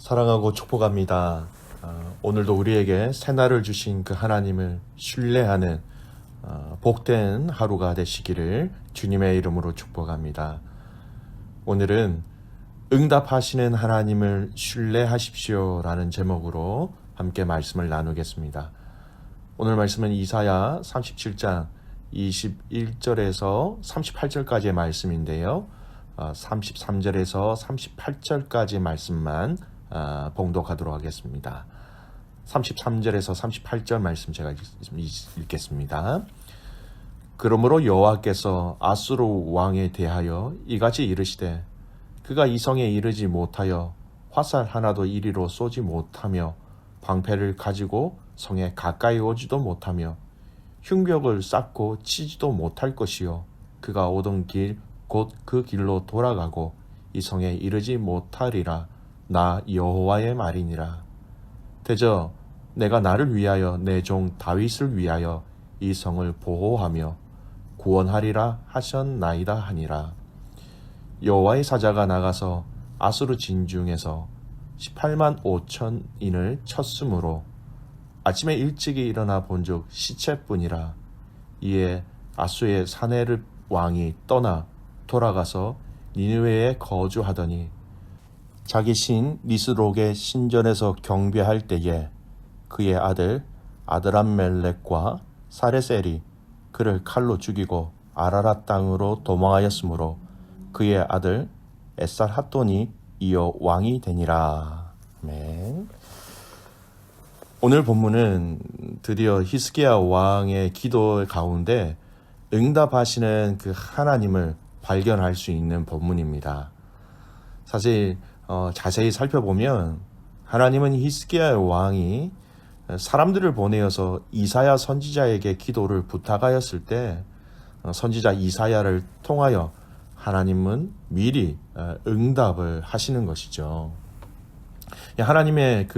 사랑하고 축복합니다. 오늘도 우리에게 새날을 주신 그 하나님을 신뢰하는 복된 하루가 되시기를 주님의 이름으로 축복합니다. 오늘은 응답하시는 하나님을 신뢰하십시오 라는 제목으로 함께 말씀을 나누겠습니다. 오늘 말씀은 이사야 37장 21절에서 38절까지의 말씀인데요. 33절에서 38절까지 말씀만 봉독하도록 하겠습니다. 33절에서 38절 말씀 제가 읽겠습니다. 그러므로 여호와께서 아수르 왕에 대하여 이같이 이르시되 그가 이 성에 이르지 못하여 화살 하나도 이리로 쏘지 못하며 방패를 가지고 성에 가까이 오지도 못하며 흉벽을 쌓고 치지도 못할 것이요 그가 오던 길 곧 그 길로 돌아가고 이 성에 이르지 못하리라. 나 여호와의 말이니라. 대저 내가 나를 위하여 내 종 다윗을 위하여 이 성을 보호하며 구원하리라 하셨나이다 하니라. 여호와의 사자가 나가서 아수르 진중에서 18만 5천인을 쳤으므로 아침에 일찍이 일어나 본즉 시체뿐이라. 이에 아수의 사네립 왕이 떠나 돌아가서 니느웨에 거주하더니 자기 신 니스록의 신전에서 경배할 때에 그의 아들 아드람멜렉과 사레셀이 그를 칼로 죽이고 아라랏 땅으로 도망하였으므로 그의 아들 에살핫돈이 이어 왕이 되니라. 아멘. 오늘 본문은 드디어 히스기야 왕의 기도 가운데 응답하시는 그 하나님을 발견할 수 있는 본문입니다. 사실 자세히 살펴보면 하나님은 히스기야 왕이 사람들을 보내어서 이사야 선지자에게 기도를 부탁하였을 때 선지자 이사야를 통하여 하나님은 미리 응답을 하시는 것이죠. 하나님의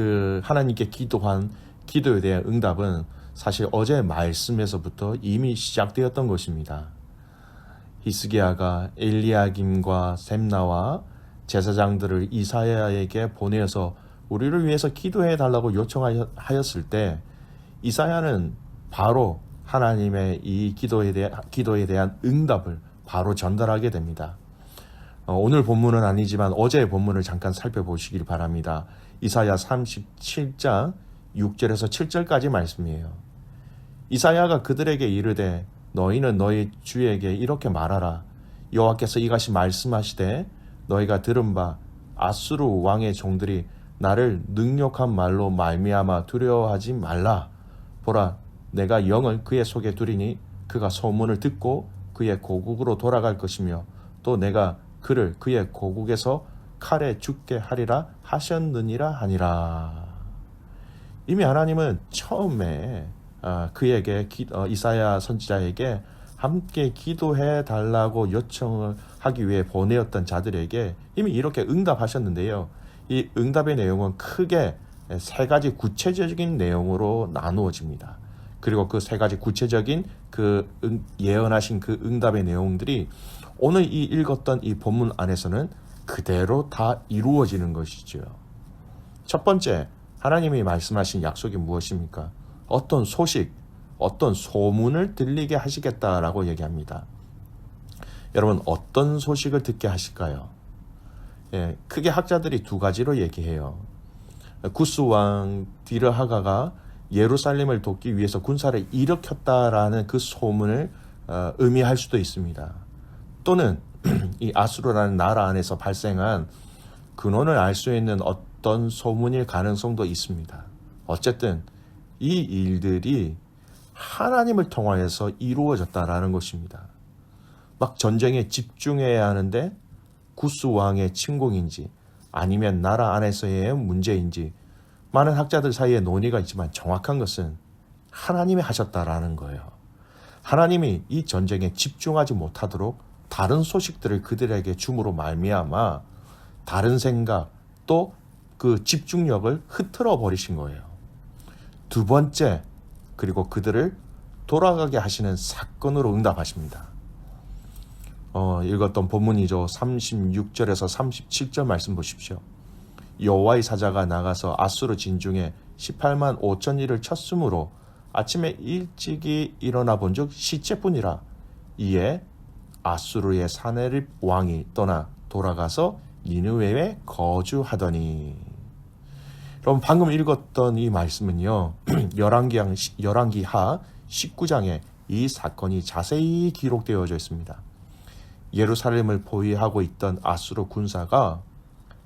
하나님께 기도한 기도에 대한 응답은 사실 어제 말씀에서부터 이미 시작되었던 것입니다. 히스기야가 엘리야김과 셈나와 제사장들을 이사야에게 보내어서 우리를 위해서 기도해 달라고 요청하였을 때 이사야는 바로 하나님의 이 기도에 대한 응답을 바로 전달하게 됩니다. 오늘 본문은 아니지만 어제의 본문을 잠깐 살펴보시길 바랍니다. 이사야 37장 6절에서 7절까지 말씀이에요. 이사야가 그들에게 이르되 너희는 너희 주에게 이렇게 말하라. 여호와께서 이같이 말씀하시되 너희가 들은 바 아수르 왕의 종들이 나를 능욕한 말로 말미암아 두려워하지 말라. 보라, 내가 영을 그의 속에 두리니 그가 소문을 듣고 그의 고국으로 돌아갈 것이며 또 내가 그를 그의 고국에서 칼에 죽게 하리라 하셨느니라 하니라. 이미 하나님은 처음에 그에게 이사야 선지자에게 함께 기도해 달라고 요청을 하기 위해 보내었던 자들에게 이미 이렇게 응답하셨는데요. 이 응답의 내용은 크게 세 가지 구체적인 내용으로 나누어집니다. 그리고 그 세 가지 구체적인 예언하신 그 응답의 내용들이 오늘 이 읽었던 이 본문 안에서는 그대로 다 이루어지는 것이죠. 첫 번째, 하나님이 말씀하신 약속이 무엇입니까? 어떤 소식, 어떤 소문을 들리게 하시겠다라고 얘기합니다. 여러분, 어떤 소식을 듣게 하실까요? 크게 학자들이 두 가지로 얘기해요. 구스 왕 디르하가가 예루살렘을 돕기 위해서 군사를 일으켰다라는 그 소문을 의미할 수도 있습니다. 또는 이 아수르라는 나라 안에서 발생한 근원을 알 수 있는 어떤 소문일 가능성도 있습니다. 어쨌든 이 일들이 하나님을 통하여서 이루어졌다라는 것입니다. 막 전쟁에 집중해야 하는데 구스 왕의 침공인지 아니면 나라 안에서의 문제인지 많은 학자들 사이에 논의가 있지만 정확한 것은 하나님이 하셨다라는 거예요. 하나님이 이 전쟁에 집중하지 못하도록 다른 소식들을 그들에게 줌으로 말미암아 다른 생각 또 그 집중력을 흐트러 버리신 거예요. 두 번째, 그리고 그들을 돌아가게 하시는 사건으로 응답하십니다. 읽었던 본문이죠. 36절에서 37절 말씀 보십시오. 여호와의 사자가 나가서 아수르 진중에 18만 5천리를 쳤으므로 아침에 일찍이 일어나 본즉 시체뿐이라. 이에 아수르의 사네립 왕이 떠나 돌아가서 니느웨에 거주하더니. 여러분 방금 읽었던 이 말씀은요. 열왕기하 19장에 이 사건이 자세히 기록되어져 있습니다. 예루살렘을 보위하고 있던 아수르 군사가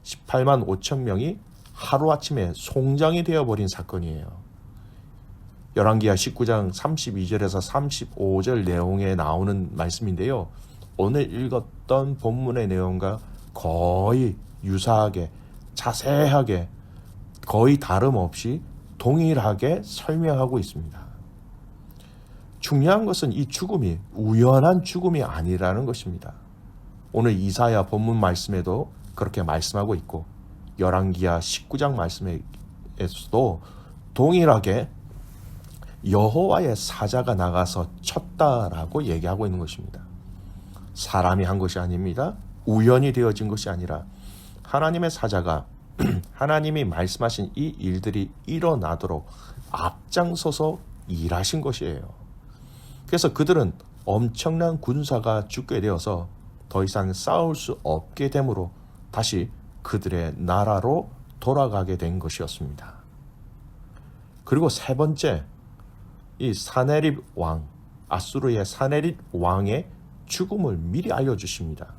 18만 5천 명이 하루아침에 송장이 되어버린 사건이에요. 열왕기하 19장 32절에서 35절 내용에 나오는 말씀인데요. 오늘 읽었던 본문의 내용과 거의 유사하게 자세하게 거의 다름없이 동일하게 설명하고 있습니다. 중요한 것은 이 죽음이 우연한 죽음이 아니라는 것입니다. 오늘 이사야 본문 말씀에도 그렇게 말씀하고 있고 열왕기하 19장 말씀에서도 동일하게 여호와의 사자가 나가서 쳤다라고 얘기하고 있는 것입니다. 사람이 한 것이 아닙니다. 우연히 되어진 것이 아니라 하나님의 사자가 하나님이 말씀하신 이 일들이 일어나도록 앞장서서 일하신 것이에요. 그래서 그들은 엄청난 군사가 죽게 되어서 더 이상 싸울 수 없게 되므로 다시 그들의 나라로 돌아가게 된 것이었습니다. 그리고 세 번째, 이 사네립 왕, 아수르의 사네립 왕의 죽음을 미리 알려주십니다.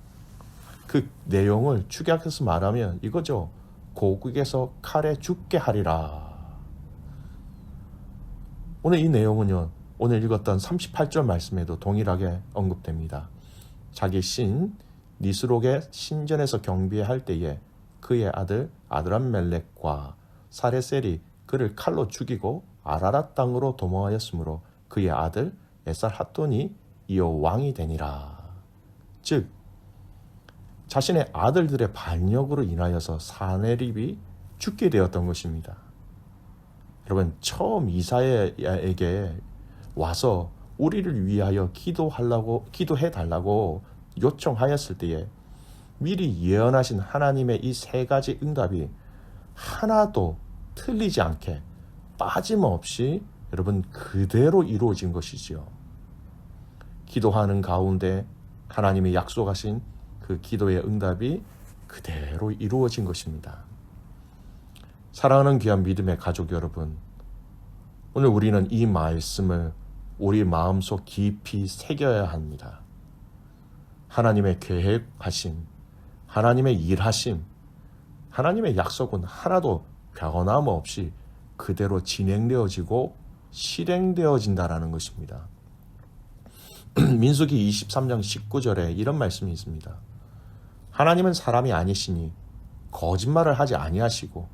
그 내용을 축약해서 말하면 이거죠. 고국에서 칼에 죽게 하리라. 오늘 이 내용은요. 오늘 읽었던 38절 말씀에도 동일하게 언급됩니다. 자기 신 니스록의 신전에서 경비할 때에 그의 아들 아드람멜렉과 사레셀이 그를 칼로 죽이고 아라랏 땅으로 도망하였으므로 그의 아들 에살핫돈이 이어 왕이 되니라. 즉 자신의 아들들의 반역으로 인하여서 사네립이 죽게 되었던 것입니다. 여러분 처음 이사야에게 와서 우리를 위하여 기도해달라고 요청하였을 때에 미리 예언하신 하나님의 이 세 가지 응답이 하나도 틀리지 않게 빠짐없이 여러분 그대로 이루어진 것이지요. 기도하는 가운데 하나님이 약속하신 그 기도의 응답이 그대로 이루어진 것입니다. 사랑하는 귀한 믿음의 가족 여러분, 오늘 우리는 이 말씀을 우리 마음속 깊이 새겨야 합니다. 하나님의 계획하심, 하나님의 일하심, 하나님의 약속은 하나도 변함없이 그대로 진행되어지고 실행되어진다라는 것입니다. 민수기 23장 19절에 이런 말씀이 있습니다. 하나님은 사람이 아니시니 거짓말을 하지 아니하시고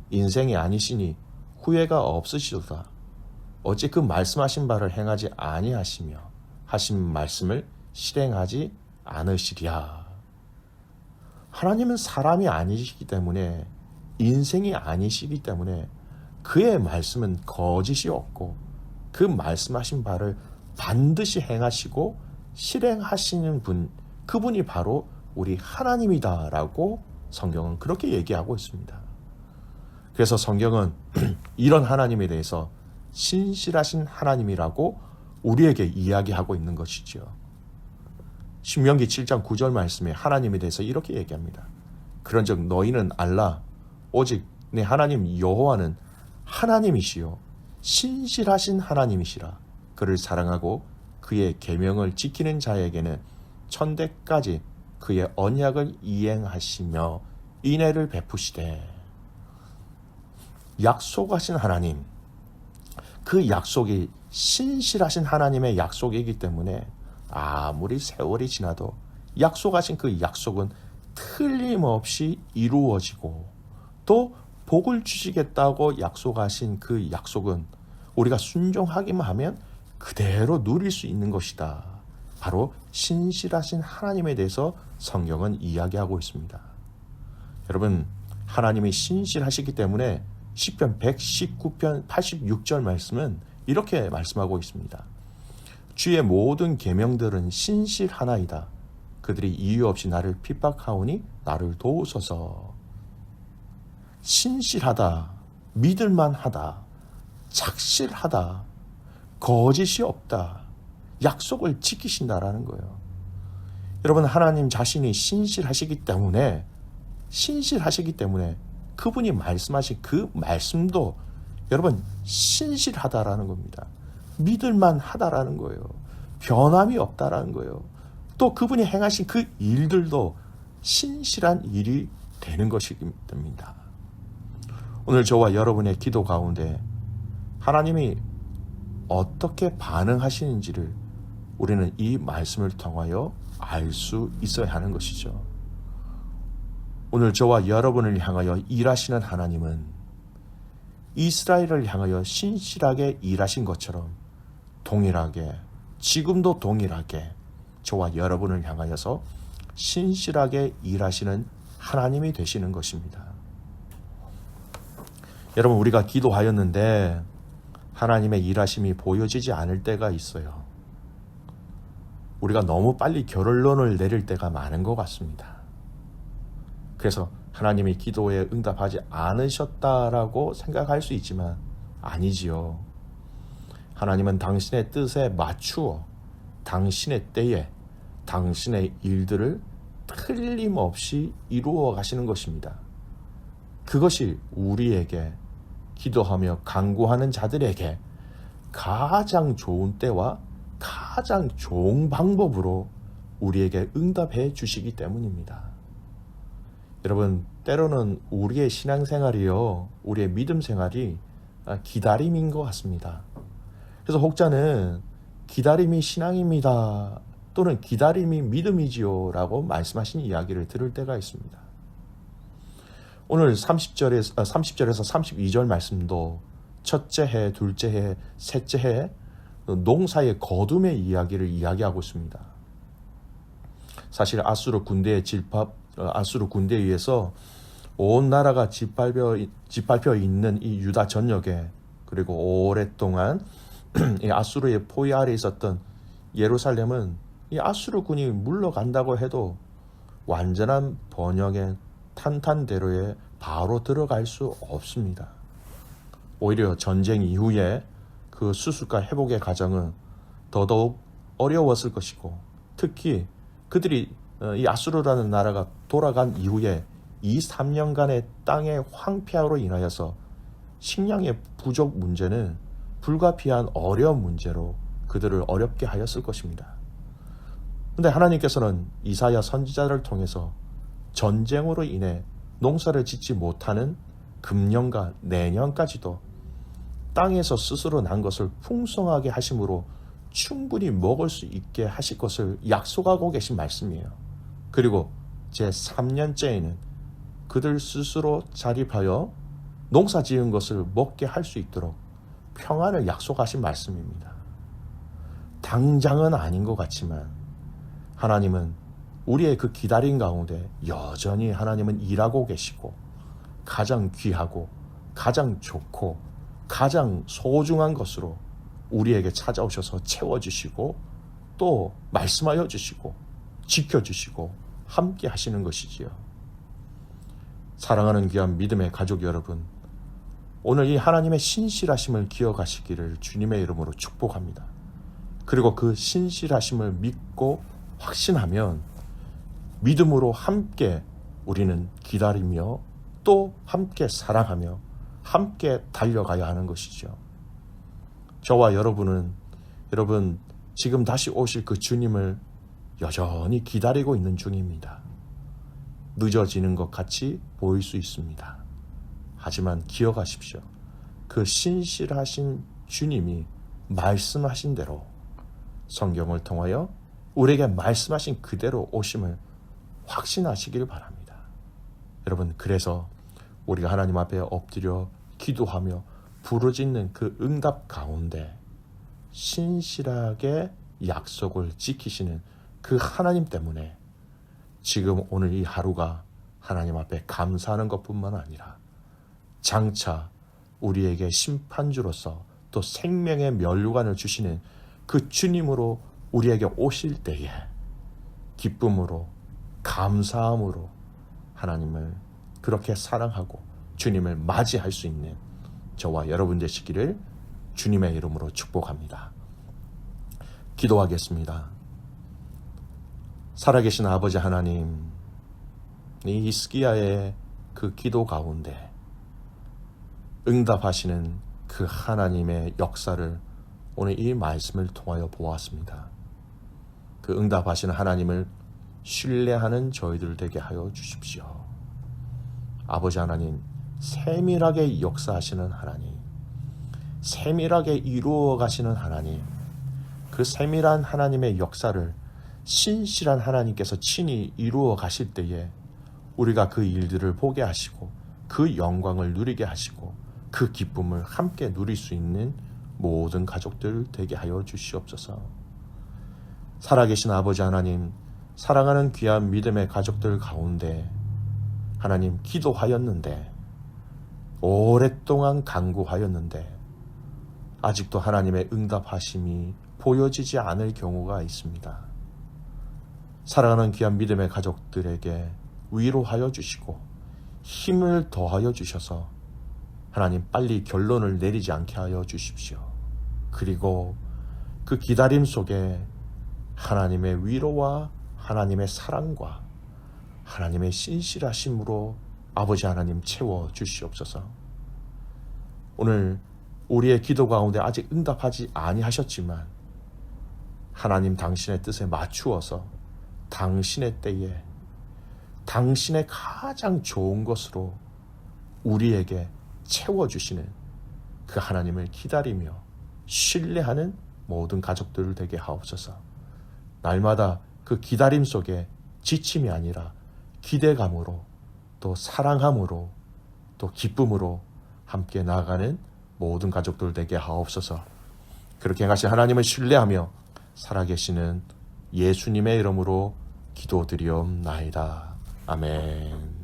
인생이 아니시니 후회가 없으시도다. 어찌 그 말씀하신 바를 행하지 아니하시며 하신 말씀을 실행하지 않으시랴. 하나님은 사람이 아니시기 때문에 인생이 아니시기 때문에 그의 말씀은 거짓이 없고 그 말씀하신 바를 반드시 행하시고 실행하시는 분, 그분이 바로 우리 하나님이다라고 성경은 그렇게 얘기하고 있습니다. 그래서 성경은 이런 하나님에 대해서 신실하신 하나님이라고 우리에게 이야기하고 있는 것이지요. 신명기 7장 9절 말씀에 하나님에 대해서 이렇게 얘기합니다. 그런즉 너희는 알라 오직 내 하나님 여호와는 하나님이시요 신실하신 하나님이시라. 그를 사랑하고 그의 계명을 지키는 자에게는 천대까지 그의 언약을 이행하시며 인애를 베푸시되. 약속하신 하나님, 그 약속이 신실하신 하나님의 약속이기 때문에 아무리 세월이 지나도 약속하신 그 약속은 틀림없이 이루어지고 또 복을 주시겠다고 약속하신 그 약속은 우리가 순종하기만 하면 그대로 누릴 수 있는 것이다. 바로 신실하신 하나님에 대해서 성경은 이야기하고 있습니다. 여러분, 하나님이 신실하시기 때문에 시편 119편 86절 말씀은 이렇게 말씀하고 있습니다. 주의 모든 계명들은 신실하나이다. 그들이 이유 없이 나를 핍박하오니 나를 도우소서. 신실하다, 믿을만하다, 착실하다, 거짓이 없다, 약속을 지키신다라는 거예요. 여러분, 하나님 자신이 신실하시기 때문에 그분이 말씀하신 그 말씀도 여러분 신실하다라는 겁니다. 믿을만하다라는 거예요. 변함이 없다라는 거예요. 또 그분이 행하신 그 일들도 신실한 일이 되는 것입니다. 오늘 저와 여러분의 기도 가운데 하나님이 어떻게 반응하시는지를 우리는 이 말씀을 통하여 알 수 있어야 하는 것이죠. 오늘 저와 여러분을 향하여 일하시는 하나님은 이스라엘을 향하여 신실하게 일하신 것처럼 동일하게, 지금도 동일하게 저와 여러분을 향하여서 신실하게 일하시는 하나님이 되시는 것입니다. 여러분, 우리가 기도하였는데 하나님의 일하심이 보여지지 않을 때가 있어요. 우리가 너무 빨리 결론을 내릴 때가 많은 것 같습니다. 그래서 하나님이 기도에 응답하지 않으셨다라고 생각할 수 있지만 아니지요. 하나님은 당신의 뜻에 맞추어 당신의 때에 당신의 일들을 틀림없이 이루어 가시는 것입니다. 그것이 우리에게 기도하며 간구하는 자들에게 가장 좋은 때와 가장 좋은 방법으로 우리에게 응답해 주시기 때문입니다. 여러분, 때로는 우리의 신앙생활이요, 우리의 믿음 생활이 기다림인 것 같습니다. 그래서 혹자는 기다림이 신앙입니다, 또는 기다림이 믿음이지요 라고 말씀하신 이야기를 들을 때가 있습니다. 오늘 30절에서 32절 말씀도 첫째 해, 둘째 해, 셋째 해 농사의 거둠의 이야기를 이야기하고 있습니다. 사실 아수르 군대에 의해서 온 나라가 짓밟혀 있는 이 유다 전역에, 그리고 오랫동안 이 아수르의 포위 아래 있었던 예루살렘은 이 아수르 군이 물러간다고 해도 완전한 번영의 탄탄대로에 바로 들어갈 수 없습니다. 오히려 전쟁 이후에 그 수습과 회복의 과정은 더더욱 어려웠을 것이고, 특히 그들이 이 아수르라는 나라가 돌아간 이후에 이 3년간의 땅의 황폐화로 인하여서 식량의 부족 문제는 불가피한 어려운 문제로 그들을 어렵게 하였을 것입니다. 그런데 하나님께서는 이사야 선지자를 통해서 전쟁으로 인해 농사를 짓지 못하는 금년과 내년까지도 땅에서 스스로 난 것을 풍성하게 하심으로 충분히 먹을 수 있게 하실 것을 약속하고 계신 말씀이에요. 그리고 제 3년째에는 그들 스스로 자립하여 농사 지은 것을 먹게 할 수 있도록 평안을 약속하신 말씀입니다. 당장은 아닌 것 같지만 하나님은 우리의 그 기다림 가운데 여전히 하나님은 일하고 계시고, 가장 귀하고 가장 좋고 가장 소중한 것으로 우리에게 찾아오셔서 채워주시고, 또 말씀하여 주시고 지켜주시고 함께 하시는 것이지요. 사랑하는 귀한 믿음의 가족 여러분, 오늘 이 하나님의 신실하심을 기억하시기를 주님의 이름으로 축복합니다. 그리고 그 신실하심을 믿고 확신하면 믿음으로 함께 우리는 기다리며 또 함께 사랑하며 함께 달려가야 하는 것이죠. 저와 여러분 지금 다시 오실 그 주님을 여전히 기다리고 있는 중입니다. 늦어지는 것 같이 보일 수 있습니다. 하지만 기억하십시오. 그 신실하신 주님이 말씀하신 대로 성경을 통하여 우리에게 말씀하신 그대로 오심을 확신하시길 바랍니다. 여러분, 그래서 우리가 하나님 앞에 엎드려 기도하며 부르짖는 그 응답 가운데 신실하게 약속을 지키시는 그 하나님 때문에 지금 오늘 이 하루가 하나님 앞에 감사하는 것뿐만 아니라 장차 우리에게 심판주로서 또 생명의 면류관을 주시는 그 주님으로 우리에게 오실 때에 기쁨으로 감사함으로 하나님을 그렇게 사랑하고 주님을 맞이할 수 있는 저와 여러분 되시기를 주님의 이름으로 축복합니다. 기도하겠습니다. 살아계신 아버지 하나님, 이 히스기야의 그 기도 가운데 응답하시는 그 하나님의 역사를 오늘 이 말씀을 통하여 보았습니다. 그 응답하시는 하나님을 신뢰하는 저희들 되게 하여 주십시오. 아버지 하나님, 세밀하게 역사하시는 하나님, 세밀하게 이루어 가시는 하나님, 그 세밀한 하나님의 역사를 신실한 하나님께서 친히 이루어 가실 때에 우리가 그 일들을 보게 하시고 그 영광을 누리게 하시고 그 기쁨을 함께 누릴 수 있는 모든 가족들 되게 하여 주시옵소서. 살아계신 아버지 하나님, 사랑하는 귀한 믿음의 가족들 가운데 하나님 기도하였는데, 오랫동안 간구하였는데 아직도 하나님의 응답하심이 보여지지 않을 경우가 있습니다. 사랑하는 귀한 믿음의 가족들에게 위로하여 주시고 힘을 더하여 주셔서 하나님 빨리 결론을 내리지 않게 하여 주십시오. 그리고 그 기다림 속에 하나님의 위로와 하나님의 사랑과 하나님의 신실하심으로 아버지 하나님 채워 주시옵소서. 오늘 우리의 기도 가운데 아직 응답하지 아니하셨지만 하나님 당신의 뜻에 맞추어서 당신의 때에 당신의 가장 좋은 것으로 우리에게 채워주시는 그 하나님을 기다리며 신뢰하는 모든 가족들 되게 하옵소서. 날마다 그 기다림 속에 지침이 아니라 기대감으로 또 사랑함으로 또 기쁨으로 함께 나아가는 모든 가족들 되게 하옵소서. 그렇게 행하신 하나님을 신뢰하며 살아계시는 예수님의 이름으로 기도드리옵나이다. 아멘.